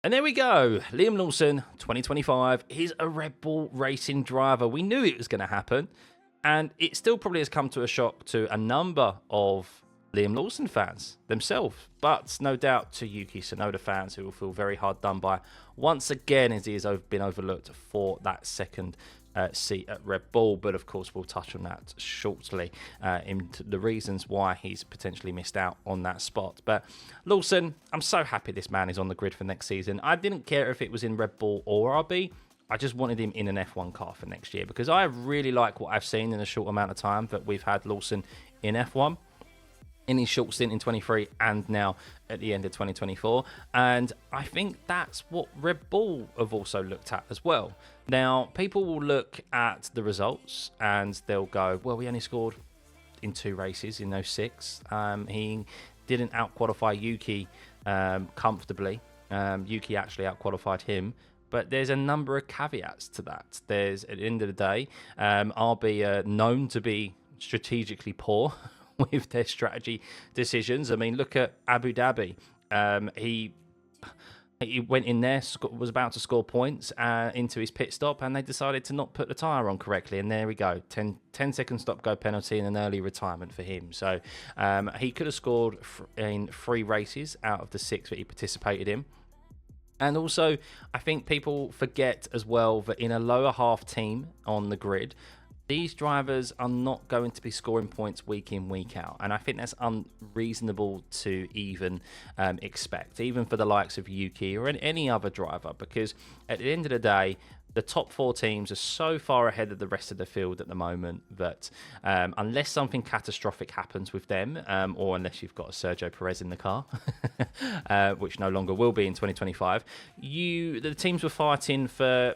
And there we go. Liam Lawson, 2025. He's a Red Bull racing driver. We knew it was going to happen. And it still probably has come to a shock to a number of Liam Lawson fans themselves. But no doubt to Yuki Tsunoda fans who will feel very hard done by once again as he has been overlooked for that second seat at Red Bull. But of course, we'll touch on that shortly into the reasons why he's potentially missed out on that spot. But Lawson, I'm so happy this man is on the grid for next season. I didn't care if it was in Red Bull or RB. I just wanted him in an F1 car for next year because I really like what I've seen in a short amount of time that we've had Lawson in F1. In his short stint in 23 and now at the end of 2024. And I think that's what Red Bull have also looked at as well. Now, people will look at the results and they'll go, well, we only scored in 2 races in those 6. He didn't out-qualify Yuki comfortably. Yuki actually out-qualified him. But there's a number of caveats to that. There's, at the end of the day, RB are known to be strategically poor with their strategy decisions. I mean, look at Abu Dhabi. He went in there, was about to score points into his pit stop, and they decided to not put the tyre on correctly. And there we go, 10-second stop-go penalty and an early retirement for him. So he could have scored in 3 races out of the 6 that he participated in. And also, I think people forget as well that in a lower half team on the grid, these drivers are not going to be scoring points week in, week out. And I think that's unreasonable to even expect, even for the likes of Yuki or any other driver, because at the end of the day, the top 4 teams are so far ahead of the rest of the field at the moment that unless something catastrophic happens with them, or unless you've got a Sergio Perez in the car, which no longer will be in 2025, the teams were fighting for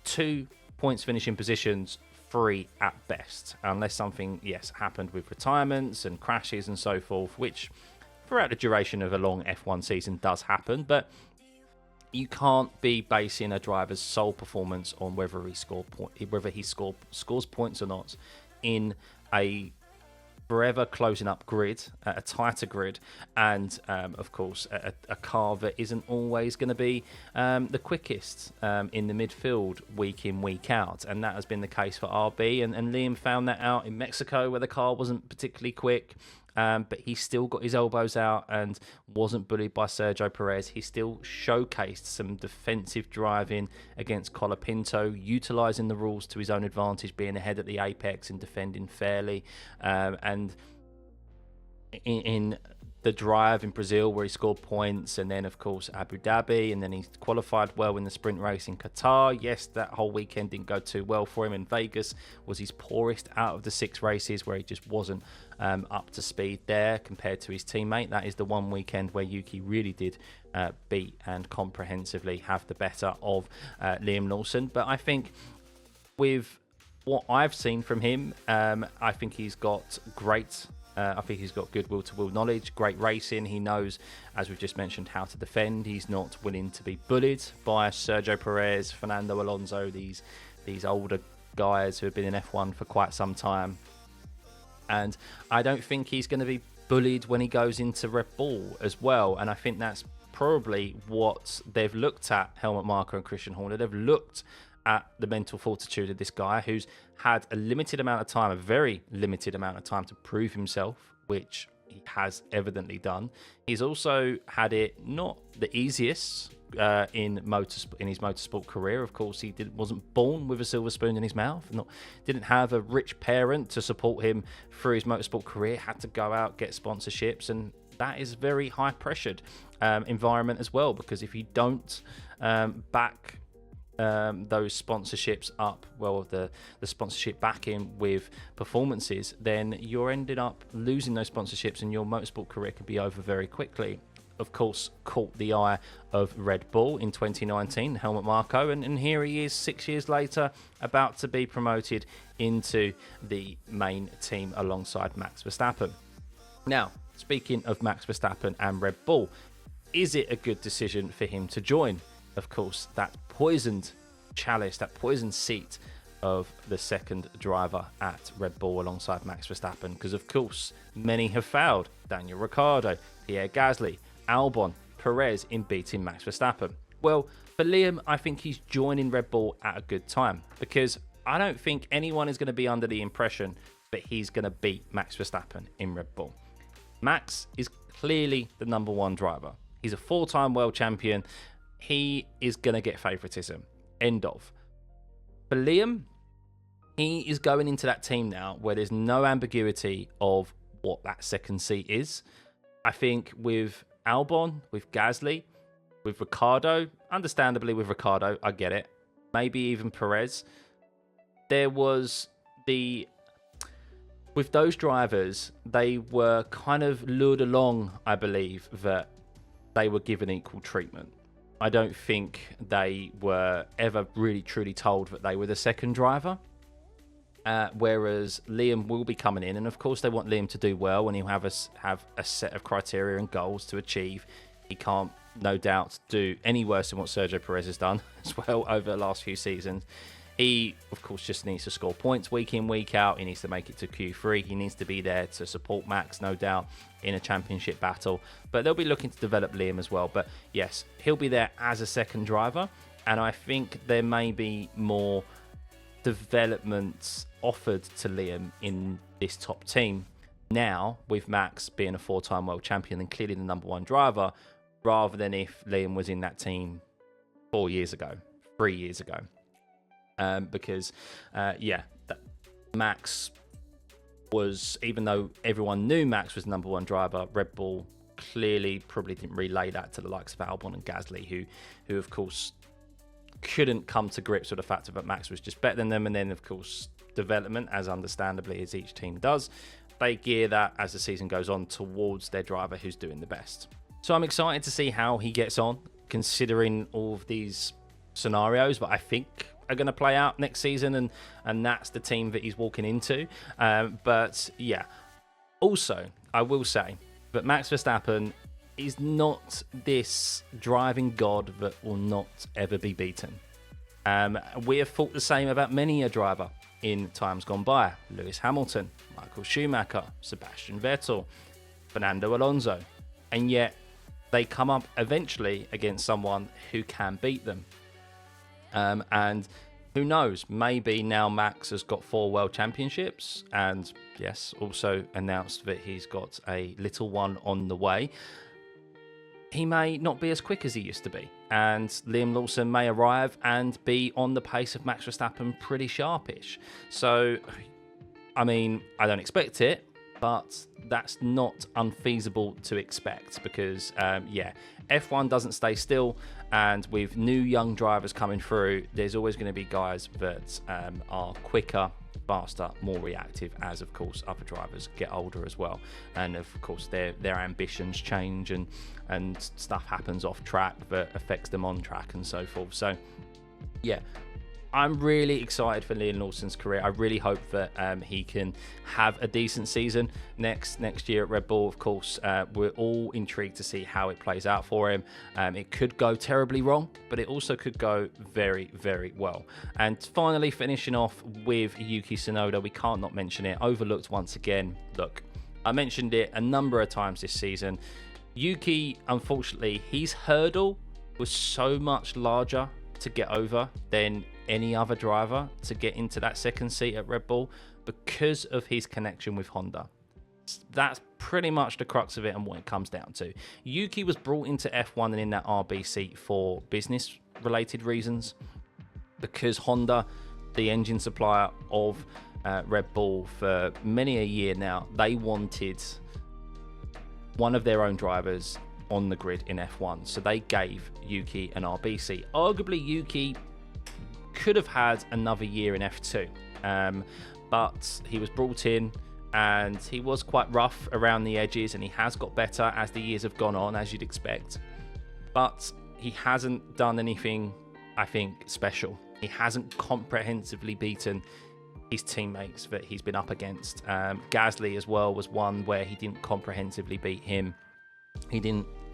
2 points finishing positions, 3 at best, unless something, yes, happened with retirements and crashes and so forth, which throughout the duration of a long F1 season does happen. But you can't be basing a driver's sole performance on whether he scores points or not in a forever closing up grid, a tighter grid, and of course a car that isn't always going to be the quickest in the midfield week in, week out. And that has been the case for RB, and Liam found that out in Mexico where the car wasn't particularly quick. But he still got his elbows out and wasn't bullied by Sergio Perez. He still showcased some defensive driving against Colapinto, utilising the rules to his own advantage, being ahead at the apex and defending fairly. And in the drive in Brazil where he scored points, and then of course Abu Dhabi, and then he qualified well in the sprint race in Qatar. Yes, that whole weekend didn't go too well for him, and Vegas was his poorest out of the 6 races where he just wasn't up to speed there compared to his teammate. That is the one weekend where Yuki really did beat and comprehensively have the better of Liam Lawson. But I think with what I've seen from him, I think he's got great I think he's got good will-to-will knowledge, great racing. He knows, as we've just mentioned, how to defend. He's not willing to be bullied by Sergio Perez, Fernando Alonso, these older guys who have been in F1 for quite some time. And I don't think he's going to be bullied when he goes into Red Bull as well. And I think that's probably what they've looked at, Helmut Marko and Christian Horner. They've looked at the mental fortitude of this guy who's had a limited amount of time, a very limited amount of time to prove himself, which he has evidently done. He's also had it not the easiest in his motorsport career. Of course, he wasn't born with a silver spoon in his mouth. Didn't have a rich parent to support him through his motorsport career. Had to go out, get sponsorships, and that is very high pressured environment as well, because if you don't back those sponsorships up, well, the sponsorship backing with performances, then you're ended up losing those sponsorships and your motorsport career could be over very quickly. Of course, caught the eye of Red Bull in 2019, Helmut Marko, and here he is 6 years later, about to be promoted into the main team alongside Max Verstappen. Now, speaking of Max Verstappen and Red Bull, is it a good decision for him to join, of course, that poisoned chalice, that poisoned seat of the second driver at Red Bull alongside Max Verstappen? Because, of course, many have failed. Daniel Ricciardo, Pierre Gasly, Albon, Perez in beating Max Verstappen. Well, for Liam, I think he's joining Red Bull at a good time, because I don't think anyone is going to be under the impression that he's going to beat Max Verstappen in Red Bull. Max is clearly the number one driver. He's a 4-time world champion. He is going to get favoritism. End of. For Liam, he is going into that team now where there's no ambiguity of what that second seat is. I think with Albon, with Gasly, with Ricciardo, understandably with Ricciardo, I get it. Maybe even Perez. There was with those drivers, they were kind of lured along, I believe, that they were given equal treatment. I don't think they were ever really truly told that they were the second driver. Whereas Liam will be coming in, and of course they want Liam to do well, and he'll have a set of criteria and goals to achieve. He can't, no doubt, do any worse than what Sergio Perez has done as well over the last few seasons. He, of course, just needs to score points week in, week out. He needs to make it to Q3. He needs to be there to support Max, no doubt, in a championship battle. But they'll be looking to develop Liam as well. But yes, he'll be there as a second driver, and I think there may be more developments offered to Liam in this top team now, with Max being a 4-time world champion and clearly the number one driver, rather than if Liam was in that team 4 years ago, 3 years ago. Because Max was, even though everyone knew Max was the number one driver, Red Bull clearly probably didn't relay that to the likes of Albon and Gasly, who of course couldn't come to grips with the fact that Max was just better than them. And then, of course, development, as understandably as each team does, they gear that as the season goes on towards their driver who's doing the best. So I'm excited to see how he gets on, considering all of these scenarios that I think are going to play out next season, and that's the team that he's walking into. But yeah, also I will say that Max Verstappen is not this driving god that will not ever be beaten. We have thought the same about many a driver in times gone by. Lewis Hamilton, Michael Schumacher, Sebastian Vettel, Fernando Alonso. And yet they come up eventually against someone who can beat them. And who knows, maybe now Max has got 4 world championships, and yes, also announced that he's got a little one on the way. He may not be as quick as he used to be, and Liam Lawson may arrive and be on the pace of Max Verstappen pretty sharpish. So, I mean, I don't expect it, but that's not unfeasible to expect, because, F1 doesn't stay still, and with new young drivers coming through, there's always going to be guys that are quicker, faster, more reactive, as of course other drivers get older as well, and of course their ambitions change, and stuff happens off track that affects them on track and so forth. So yeah, I'm really excited for Liam Lawson's career. I really hope that he can have a decent season next year at Red Bull. Of course, we're all intrigued to see how it plays out for him. It could go terribly wrong, but it also could go very, very well. And finally, finishing off with Yuki Tsunoda, we can't not mention it. Overlooked once again. Look, I mentioned it a number of times this season. Yuki, unfortunately, his hurdle was so much larger to get over than any other driver to get into that second seat at Red Bull, because of his connection with Honda. That's pretty much the crux of it and what it comes down to. Yuki was brought into F1 and in that RB seat for business related reasons, because Honda, the engine supplier of Red Bull for many a year now, they wanted one of their own drivers on the grid in F1, so they gave Yuki an RB seat. Arguably, Yuki could have had another year in F2, but he was brought in and he was quite rough around the edges, and he has got better as the years have gone on, as you'd expect, but he hasn't done anything, I think, special. He hasn't comprehensively beaten his teammates that he's been up against. Gasly as well was one where he didn't comprehensively beat him.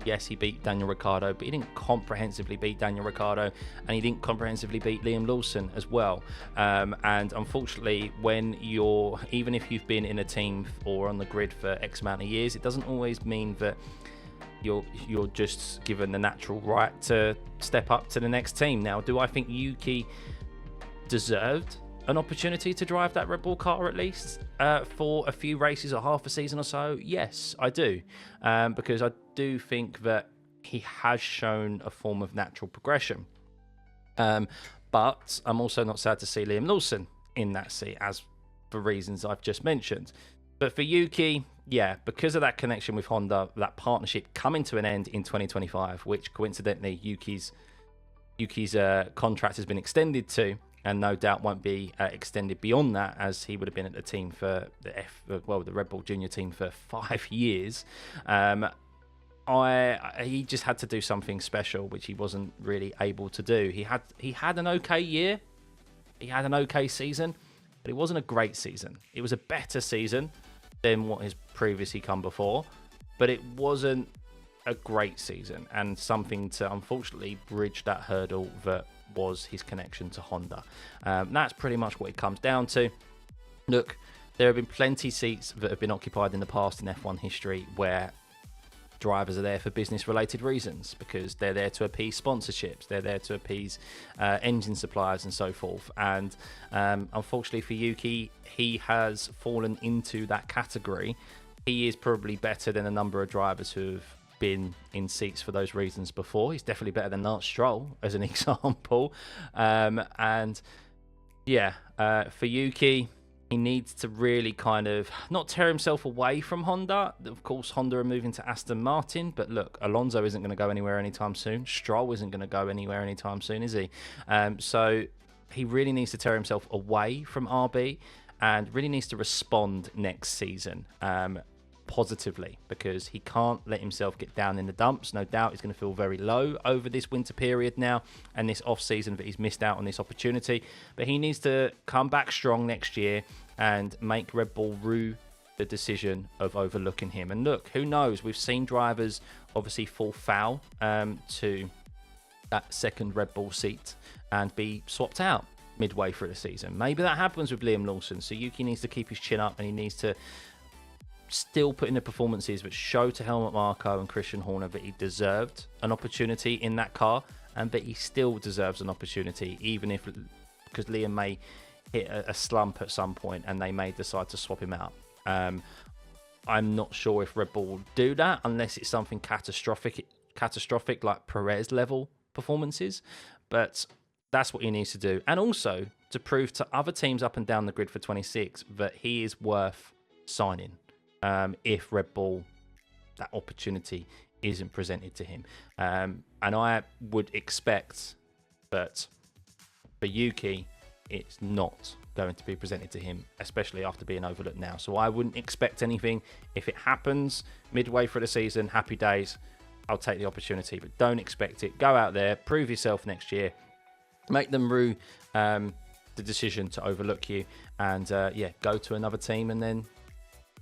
Yes, he beat Daniel Ricciardo, but he didn't comprehensively beat Daniel Ricciardo, and he didn't comprehensively beat Liam Lawson as well. And unfortunately, even if you've been in a team or on the grid for X amount of years, it doesn't always mean that you're just given the natural right to step up to the next team. Now, do I think Yuki deserved an opportunity to drive that Red Bull car at least for a few races or half a season or so? Yes, I do, because I do think that he has shown a form of natural progression. But I'm also not sad to see Liam Lawson in that seat, as for reasons I've just mentioned. But for Yuki, yeah, because of that connection with Honda, that partnership coming to an end in 2025, which coincidentally Yuki's contract has been extended to, and no doubt won't be extended beyond that, as he would have been at the team for the Red Bull Junior team for 5 years. He just had to do something special, which he wasn't really able to do. He had an okay year, he had an okay season, but it wasn't a great season. It was a better season than what has previously come before, but it wasn't a great season, and something to unfortunately bridge that hurdle that was his connection to Honda. That's pretty much what it comes down to. Look, there have been plenty seats that have been occupied in the past in F1 history where drivers are there for business related reasons, because they're there to appease sponsorships, they're there to appease engine suppliers and so forth. And unfortunately for Yuki, he has fallen into that category. He is probably better than a number of drivers who have been in seats for those reasons before. He's definitely better than Lance Stroll, as an example. And yeah, for Yuki, he needs to really kind of not tear himself away from Honda. Of course, Honda are moving to Aston Martin, but look, Alonso isn't going to go anywhere anytime soon. Stroll isn't going to go anywhere anytime soon, is he? So he really needs to tear himself away from RB and really needs to respond next season positively, because he can't let himself get down in the dumps. No doubt he's going to feel very low over this winter period now and this off season that he's missed out on this opportunity, but he needs to come back strong next year and make Red Bull rue the decision of overlooking him. And look, who knows, we've seen drivers obviously fall foul to that second Red Bull seat and be swapped out midway through the season. Maybe that happens with Liam Lawson, so Yuki needs to keep his chin up and he needs to still put in the performances that show to Helmut Marko and Christian Horner that he deserved an opportunity in that car, and that he still deserves an opportunity, even if, because Liam may hit a slump at some point and they may decide to swap him out. I'm not sure if Red Bull will do that unless it's something catastrophic like Perez level performances, but that's what he needs to do, and also to prove to other teams up and down the grid for 26 that he is worth signing. If Red Bull, that opportunity isn't presented to him. And I would expect that for Yuki, it's not going to be presented to him, especially after being overlooked now. So I wouldn't expect anything. If it happens midway through the season, happy days, I'll take the opportunity, but don't expect it. Go out there, prove yourself next year, make them rue the decision to overlook you, and yeah, go to another team and then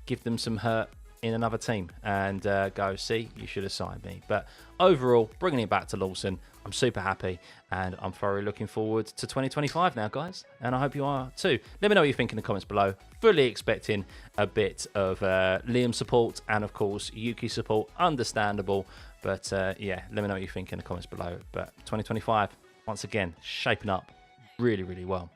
give them some hurt in another team and go, see, you should have signed me. But overall, bringing it back to Lawson, I'm super happy, and I'm thoroughly looking forward to 2025 now, guys, and I hope you are too. Let me know what you think in the comments below. Fully expecting a bit of Liam support and, of course, Yuki support. Understandable, but yeah, let me know what you think in the comments below. But 2025, once again, shaping up really, really well.